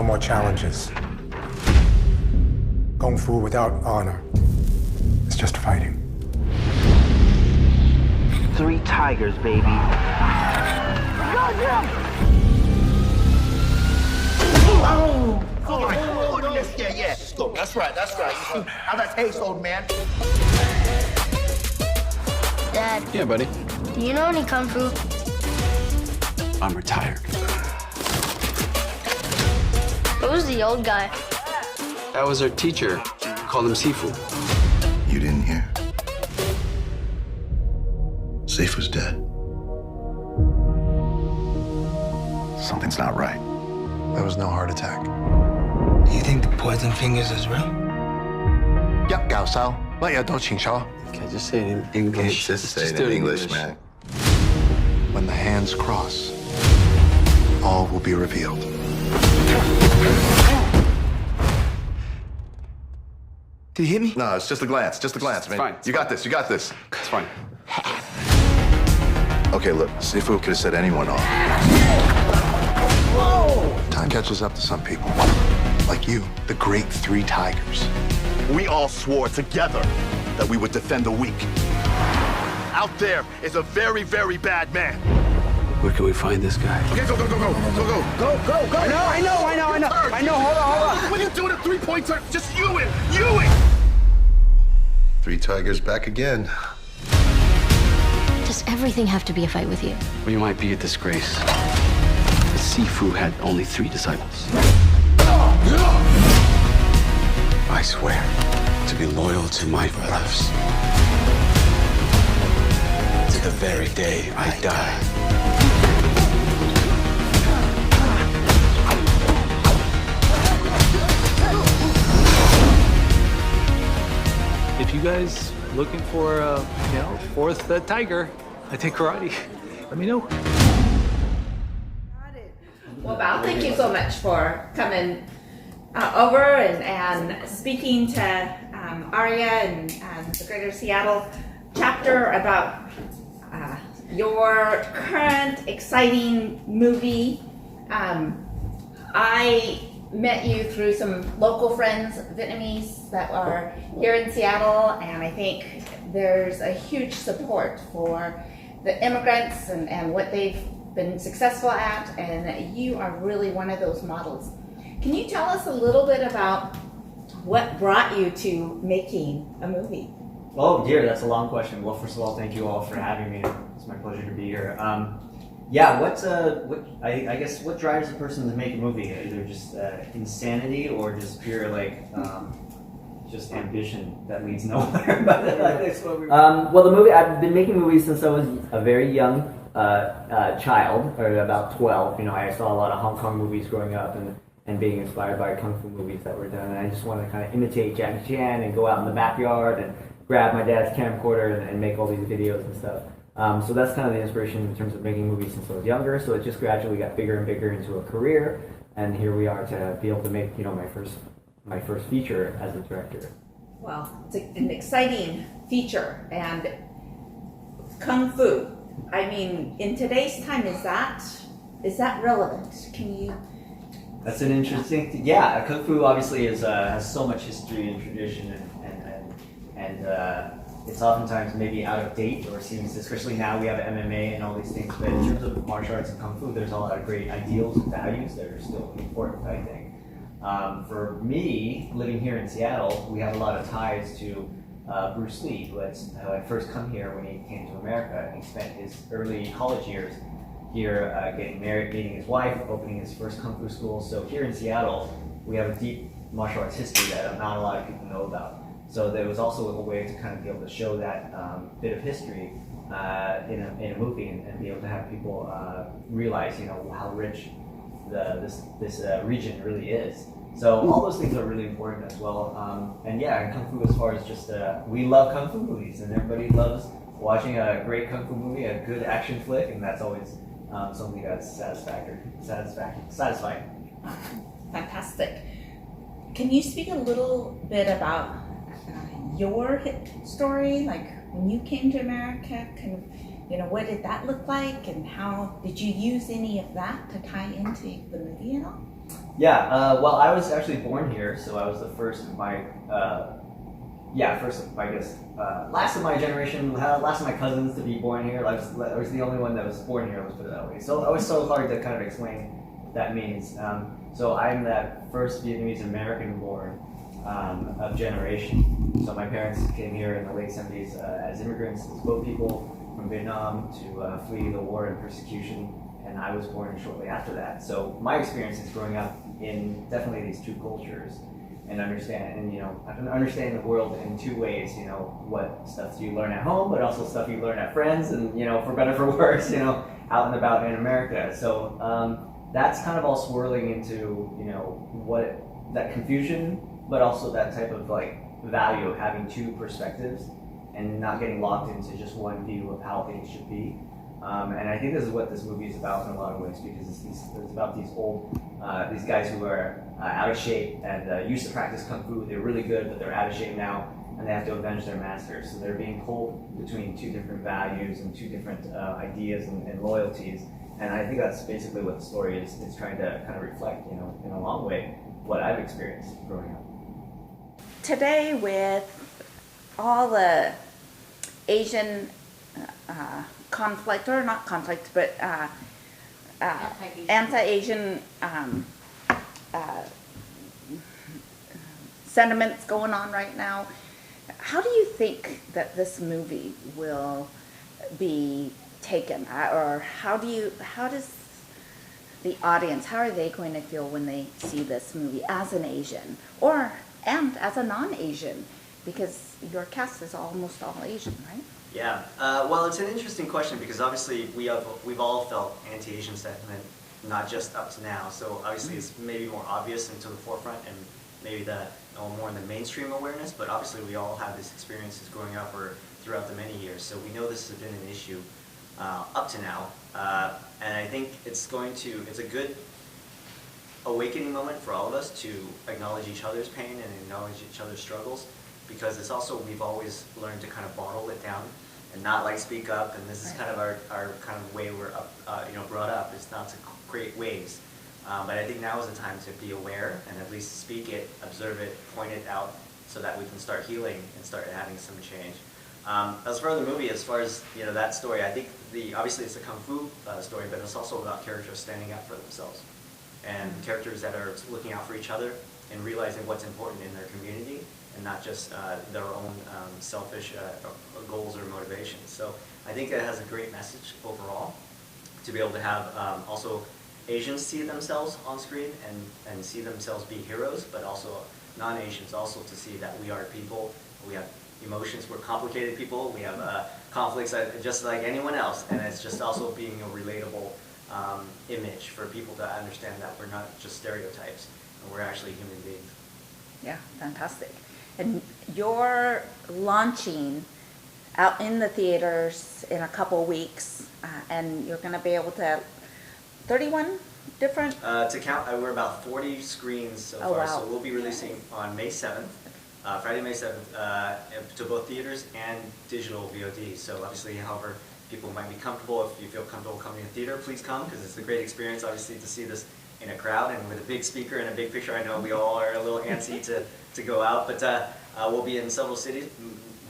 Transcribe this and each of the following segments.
more challenges. Kung Fu without honor is just fighting. 3 tigers, baby. Oh! Oh, yes, yeah. Look, that's right. How that taste, old man? Dad. Yeah, buddy. Do you know any Kung Fu? I'm retired. What was the old guy? That was our teacher. We called him Sifu. You didn't hear? Sifu's dead. Something's not right. That was no heart attack. Do you think the poison fingers is real? 一教授，乜嘢都清楚。 Okay, just say it in English. Just say it do in English, man. When the hands cross, all will be revealed. Did he hit me? No, it's just a glance, man. fine. You got this. It's fine. Okay, look, Sifu could have set anyone off. Time catches up to some people. Like you, the great 3 tigers. We all swore together that we would defend the weak. Out there is a very, very bad man. Where can we find this guy? Okay, go. Go. I know. Hold on. When you doing a 3-point turn, just Yuan. 3 tigers back again. Does everything have to be a fight with you? We might be a disgrace. But Sifu had only 3 disciples. I swear to be loyal to my brothers. To the very day I die. If you guys looking for a 4th tiger, I take karate. Let me know. Well, Bao, thank you so much for coming over and speaking to AREAA and the Greater Seattle chapter about your current exciting movie. I met you through some local friends, Vietnamese, that are here in Seattle, and I think there's a huge support for the immigrants and what they've been successful at, and you are really one of those models. Can you tell us a little bit about what brought you to making a movie? Oh dear, that's a long question. Well, first of all, thank you all for having me. It's my pleasure to be here. I guess what drives a person to make a movie? Either just insanity or just pure just ambition that leads nowhere. Well, the movie, I've been making movies since I was a very young child, or about 12. I saw a lot of Hong Kong movies growing up and being inspired by kung fu movies that were done. And I just wanted to kind of imitate Jackie Chan and go out in the backyard and grab my dad's camcorder and make all these videos and stuff. So that's kind of the inspiration in terms of making movies since I was younger. So it just gradually got bigger and bigger into a career, and here we are to be able to make my first feature as a director. Well, it's an exciting feature, and kung fu. I mean, in today's time, is that relevant? Can you? That's an interesting. Yeah, kung fu obviously has so much history and tradition, and it's oftentimes maybe out of date, or seems, especially now we have MMA and all these things. But in terms of martial arts and kung fu, there's a lot of great ideals and values that are still important, I think. For me, living here in Seattle, we have a lot of ties to Bruce Lee, who had first come here when he came to America. He spent his early college years here, getting married, meeting his wife, opening his first kung fu school. So here in Seattle, we have a deep martial arts history that not a lot of people know about. So there was also a way to kind of be able to show that bit of history in a movie and be able to have people realize, how rich this region really is. So all those things are really important as well. And kung fu, as far as just we love kung fu movies, and everybody loves watching a great kung fu movie, a good action flick, and that's always something that's satisfying. Fantastic. Can you speak a little bit about your story, like when you came to America, what did that look like, and how did you use any of that to tie into the movie at all? Yeah, well, I was actually born here, so I was the first of my, last of my generation, last of my cousins to be born here. I was the only one that was born here, let's put it that way. So it was so hard to kind of explain what that means. So I'm that first Vietnamese American born of generation. So my parents came here in the late 70s as immigrants, as boat people from Vietnam to flee the war and persecution. And I was born shortly after that. So my experience is growing up in definitely these two cultures and understanding the world in two ways, what stuff you learn at home, but also stuff you learn at friends and, for better for worse, out and about in America. So that's kind of all swirling into, what that confusion, but also that type of value of having two perspectives and not getting locked into just one view of how things should be. And I think this is what this movie is about in a lot of ways, because it's about these guys who are out of shape and used to practice kung fu. They're really good, but they're out of shape now, and they have to avenge their masters. So they're being pulled between two different values and two different ideas and loyalties. And I think that's basically what the story is. It's trying to kind of reflect, in a long way, what I've experienced growing up. Today, with all the Asian conflict, or not conflict, but anti-Asian sentiments going on right now, how do you think that this movie will be taken, or how does the audience, how are they going to feel when they see this movie as an Asian and as a non-Asian, because your cast is almost all Asian, right? Yeah, well, it's an interesting question because obviously we've all felt anti-Asian sentiment, not just up to now. So obviously it's maybe more obvious and to the forefront, and maybe more in the mainstream awareness. But obviously we all have these experiences growing up or throughout the many years. So we know this has been an issue up to now, and I think it's a good awakening moment for all of us to acknowledge each other's pain and acknowledge each other's struggles. Because it's also, we've always learned to kind of bottle it down and not speak up, and this is kind of our kind of way we're brought up, is not to create waves. But I think now is the time to be aware and at least speak it, observe it, point it out, so that we can start healing and start having some change. As far as the movie, as far as that story, I think obviously it's a kung fu story, but it's also about characters standing up for themselves, and characters that are looking out for each other and realizing what's important in their community, and not just their own selfish goals or motivations. So I think it has a great message overall, to be able to have also Asians see themselves on screen and see themselves be heroes, but also non-Asians also to see that we are people, we have emotions, we're complicated people, we have conflicts just like anyone else, and it's just also being a relatable image for people to understand that we're not just stereotypes, and we're actually human beings. Yeah, fantastic. And you're launching out in the theaters in a couple weeks, and you're going to be able to 31 different? To count, we're about 40 screens so far, wow. So we'll be releasing on May 7th, Friday, May 7th, to both theaters and digital VOD. So obviously, however people might be comfortable, if you feel comfortable coming to theater, please come, because it's a great experience, obviously, to see this in a crowd and with a big speaker and a big picture. I know we all are a little antsy to go out, but we'll be in several cities,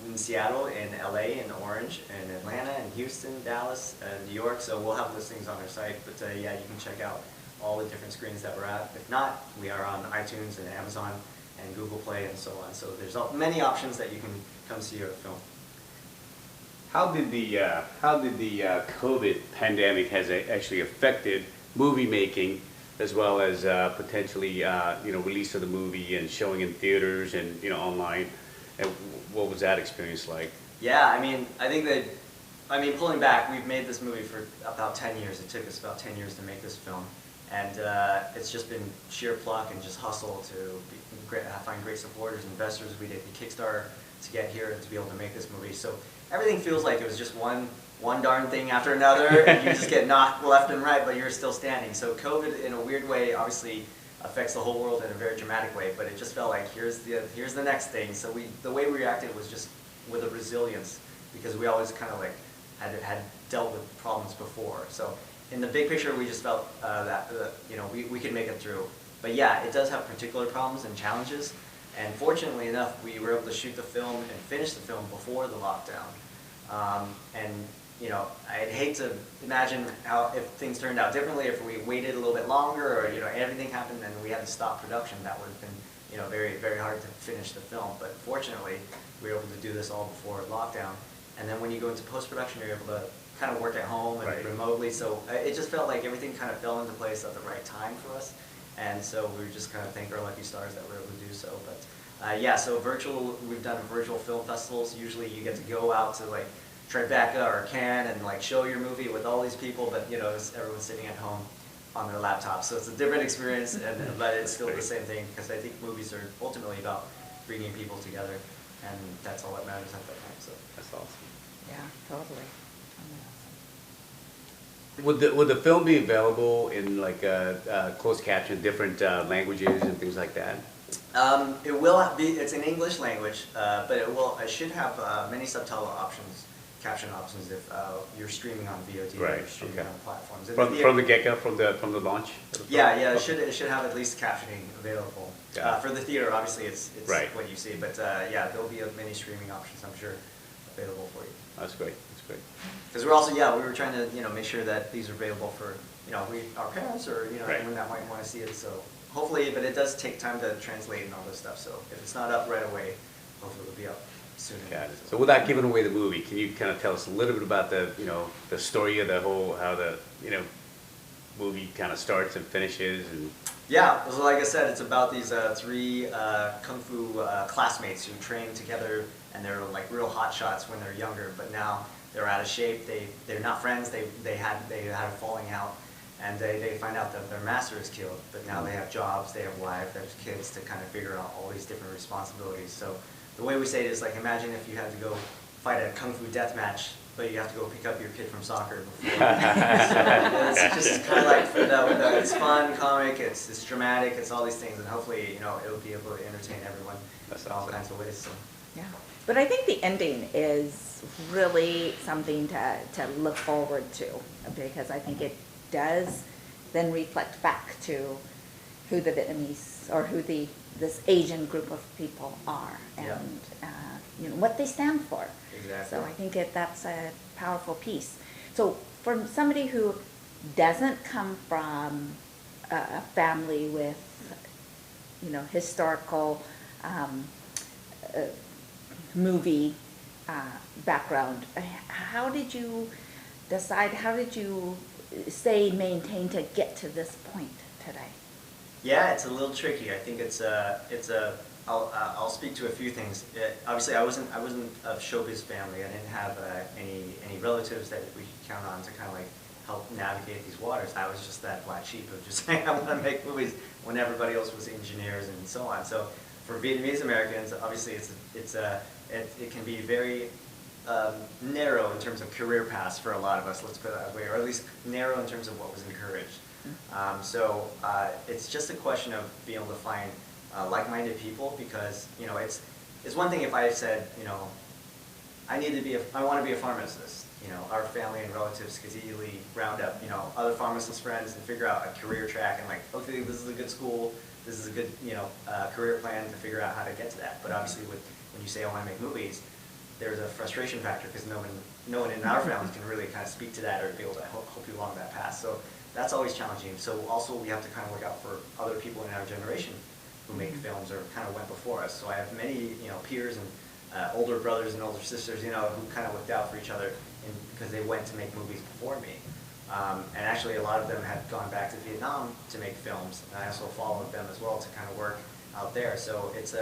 in Seattle, in LA, in Orange, in Atlanta, in Houston, Dallas, New York, so we'll have listings on our site, but yeah, you can check out all the different screens that we're at. If not, we are on iTunes and Amazon and Google Play and so on, so there's many options that you can come see our film. How did the COVID pandemic has actually affected movie making, as well as potentially release of the movie and showing in theaters and online? And what was that experience like? Yeah, I think pulling back, we've made this movie for about 10 years. It took us about 10 years to make this film, and it's just been sheer pluck and just hustle to find great supporters, investors. We did the Kickstarter to get here and to be able to make this movie. So everything feels like it was just one darn thing after another, and you just get knocked left and right, but you're still standing. So COVID, in a weird way, obviously affects the whole world in a very dramatic way, but it just felt like here's the next thing. So the way we reacted was just with a resilience, because we always kind of had dealt with problems before. So in the big picture, we just felt that we could make it through. But yeah, it does have particular problems and challenges. And fortunately enough, we were able to shoot the film and finish the film before the lockdown. And you know, I'd hate to imagine how if things turned out differently, if we waited a little bit longer, or you know, everything happened and we had to stop production. That would have been, you know, very, very hard to finish the film. But fortunately, we were able to do this all before lockdown. And then when you go into post-production, you're able to kind of work at home and remotely. So it just felt like everything kind of fell into place at the right time for us. And so we just kind of thank our lucky stars that we were able to do so. But yeah, so we've done virtual film festivals. Usually you get to go out to like Tribeca or Cannes and like show your movie with all these people, but you know, everyone's sitting at home on their laptop. So it's a different experience, but it's still the same thing, because I think movies are ultimately about bringing people together, and that's all that matters at that time. So That's awesome. Yeah, totally. Would the film be available in like closed caption, different languages and things like that? It will be. It's in English language, but it should have many subtitle options, caption options if you're streaming on VOD or you're streaming on platforms. From the get-go, from the launch. Yeah. It should have at least captioning available. For the theater, obviously, it's what you see, but yeah, there'll be many streaming options, I'm sure, available for you. That's great. That's great. Because we're also, we were trying to, make sure that these are available for, our parents or, anyone that might want to see it. So hopefully, but it does take time to translate and all this stuff. So if it's not up right away, hopefully it'll be up soon. Got it. So without giving away the movie, can you kind of tell us a little bit about the, the story of the whole, how the, movie kind of starts and finishes and... Yeah, so like I said, it's about these three kung fu classmates who train together, and they're like real hot shots when they're younger, but now they're out of shape. They're not friends. They had a falling out, and they find out that their master is killed. But now they have jobs, they have wives, they have kids to kind of figure out all these different responsibilities. So the way we say it is like, imagine if you had to go fight a kung fu death match, but you have to go pick up your kid from soccer before. So it's just kind of like it's fun, comic, it's dramatic, it's all these things, and hopefully it'll be able to entertain everyone in all kinds of ways. So. Yeah, but I think the ending is really something to look forward to, because I think it does then reflect back to who the Vietnamese or who this Asian group of people are, and what they stand for. Exactly. So I think that's a powerful piece. So for somebody who doesn't come from a family with, historical movie background, how did you decide, how did you maintain to get to this point today? Yeah, it's a little tricky. I think I'll speak to a few things. Obviously, I wasn't of showbiz family. I didn't have any relatives that we could count on to kind of like help navigate these waters. I was just that black sheep of just saying I want to make movies when everybody else was engineers and so on. So for Vietnamese Americans, obviously it can be very narrow in terms of career paths for a lot of us. Let's put it that way, or at least narrow in terms of what was encouraged. So it's just a question of being able to find like-minded people, because it's one thing if I said I want to be a pharmacist. Our family and relatives could easily round up other pharmacist friends and figure out a career track and like, okay, this is a good school, this is a good career plan to figure out how to get to that. But obviously when you say I want to make movies, there's a frustration factor because no one in our family can really kind of speak to that or be able to help you along that path. So that's always challenging. So also we have to kind of look out for other people in our generation who make films or kind of went before us. So I have many peers and older brothers and older sisters who kind of looked out for each other because they went to make movies before me. And actually a lot of them had gone back to Vietnam to make films, and I also followed them as well to kind of work out there. So it's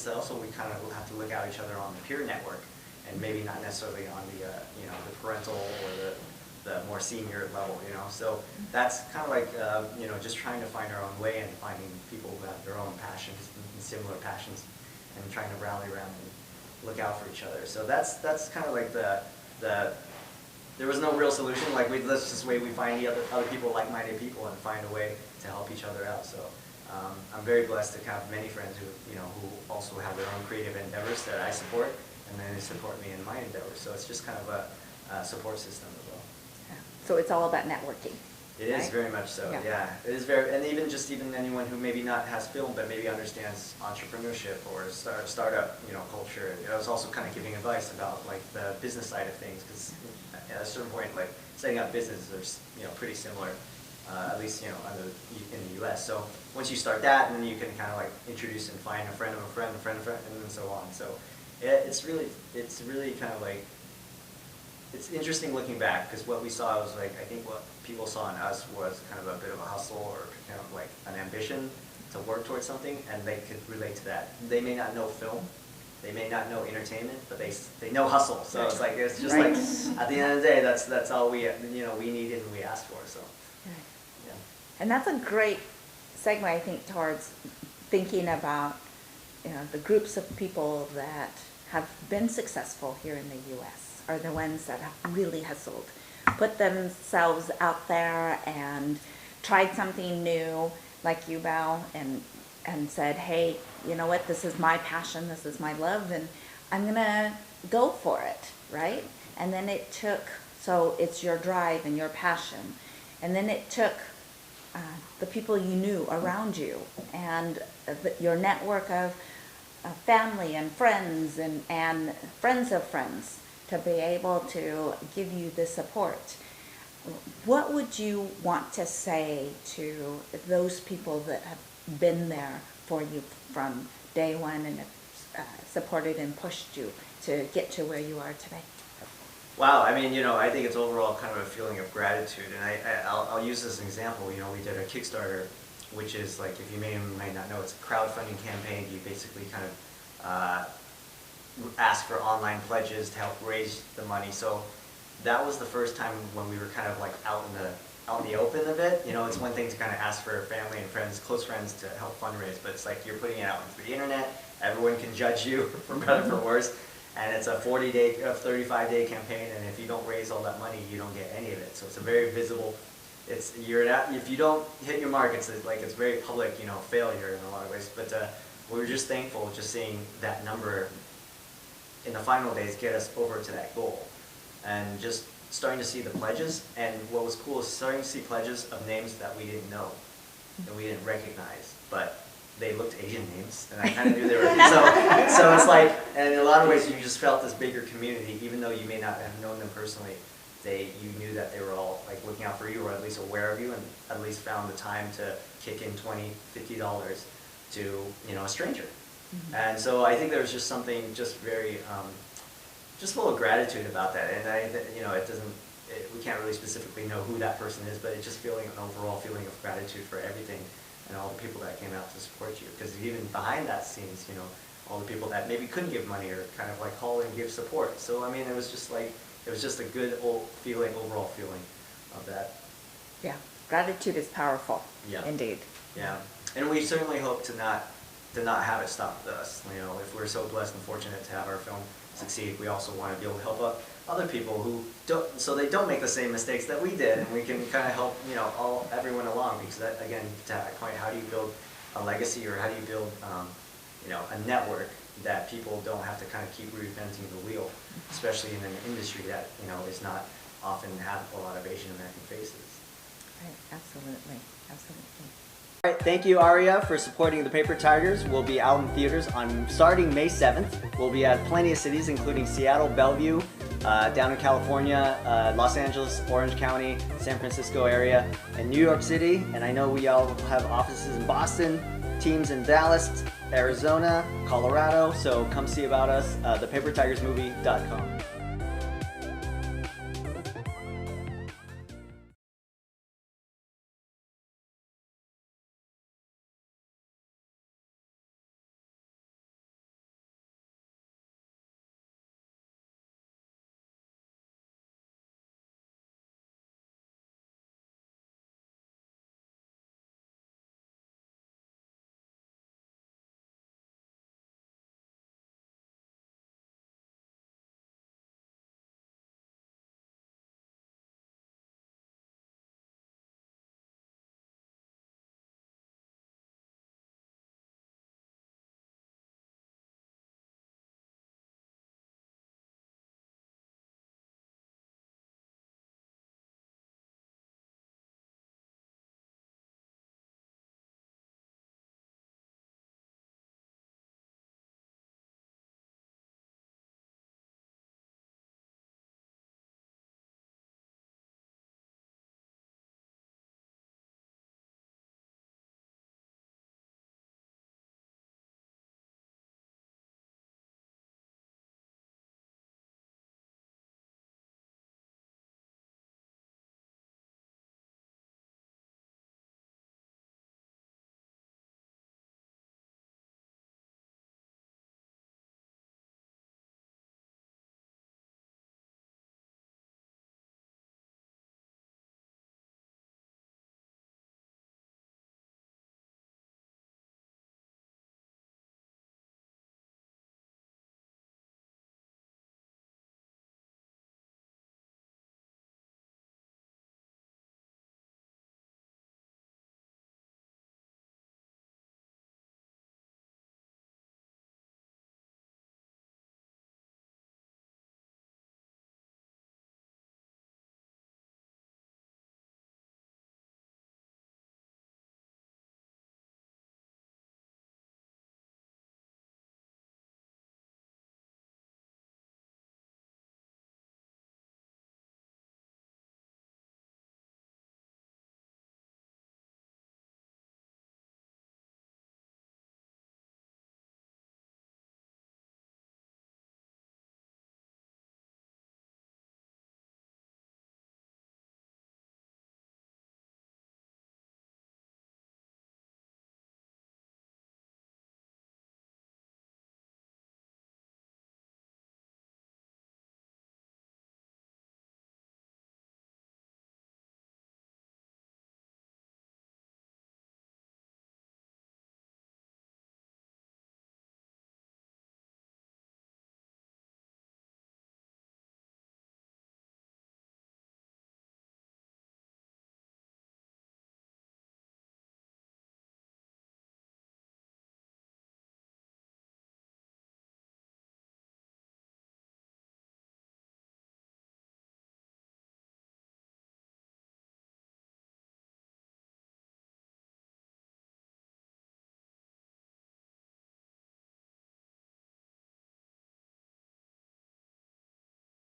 also we kind of have to look out each other on the peer network, and maybe not necessarily on the the parental or the more senior level. So that's kind of like just trying to find our own way and finding people who have their own passions and similar passions, and trying to rally around and look out for each other. So that's kind of like the there was no real solution. Like let's just wait. We find the other people, like-minded people, and find a way to help each other out. So I'm very blessed to have many friends who who also have their own creative endeavors that I support, and then they support me in my endeavors. So it's just kind of a support system as well. Yeah. So it's all about networking. It is right? very much so. Yeah. Yeah. It is very, and even anyone who maybe not has film, but maybe understands entrepreneurship or startup, culture. It's also kind of giving advice about like the business side of things, because at a certain point, like setting up businesses are pretty similar, at least in the U.S. So once you start that, and then you can kind of like introduce and find a friend of a friend, a friend of a friend, and then so on. So it's really kind of like. It's interesting looking back, because what we saw was like, I think what people saw in us was kind of a bit of a hustle, or kind of like an ambition to work towards something, and they could relate to that. They may not know film, they may not know entertainment, but they know hustle. So it's like, it's just like, at the end of the day, that's all we needed and we asked for. So, yeah. And that's a great segue, I think, towards thinking about the groups of people that have been successful here in the U.S. are the ones that have really hustled, put themselves out there and tried something new, like you, Bao, and said, hey, you know what, this is my passion, this is my love, and I'm gonna go for it, right? And then it took, so it's your drive and your passion, and then it took the people you knew around you, and your network of family and friends and friends of friends, to be able to give you the support. What would you want to say to those people that have been there for you from day one and have supported and pushed you to get to where you are today? Wow, I mean, I think it's overall kind of a feeling of gratitude, and I'll use this as an example. We did a Kickstarter, which is like, if you may not know, it's a crowdfunding campaign. You basically kind of ask for online pledges to help raise the money. So that was the first time when we were kind of like out in the open a bit. It's one thing to kind of ask for family and friends, close friends, to help fundraise, but it's like you're putting it out through the internet. Everyone can judge you, for better or for worse. And it's a 35-day campaign, and if you don't raise all that money, you don't get any of it. So it's a very visible. If you don't hit your mark, it's very public, failure in a lot of ways. But we were just thankful just seeing that number in the final days get us over to that goal, and just starting to see the pledges. And what was cool is starting to see pledges of names that we didn't know, that we didn't recognize, but they looked Asian names, and I kind of knew they were. So it's like, and in a lot of ways, you just felt this bigger community, even though you may not have known them personally. You knew that they were all like looking out for you, or at least aware of you, and at least found the time to kick in $20, $50 to a stranger. Mm-hmm. And so I think there was just something just very, just full of gratitude about that. And we can't really specifically know who that person is, but it's just feeling an overall feeling of gratitude for everything and all the people that came out to support you. Because even behind that scenes, all the people that maybe couldn't give money or kind of like call and give support. So I mean, it was just a good overall feeling of that. Yeah, gratitude is powerful. Yeah. Indeed. Yeah, and we certainly hope to not have it stop us. If we're so blessed and fortunate to have our film succeed, we also want to be able to help other people who don't, so they don't make the same mistakes that we did, and we can kind of help everyone along. Because that, again, to that point, how do you build a legacy, or how do you build a network that people don't have to kind of keep reinventing the wheel, especially in an industry that is not often have a lot of Asian American faces. Right, absolutely. All right, thank you, AREAA, for supporting the Paper Tigers. We'll be out in theaters starting May 7th. We'll be at plenty of cities, including Seattle, Bellevue, down in California, Los Angeles, Orange County, San Francisco area, and New York City. And I know we all have offices in Boston, teams in Dallas, Arizona, Colorado. So come see about us, thepapertigersmovie.com.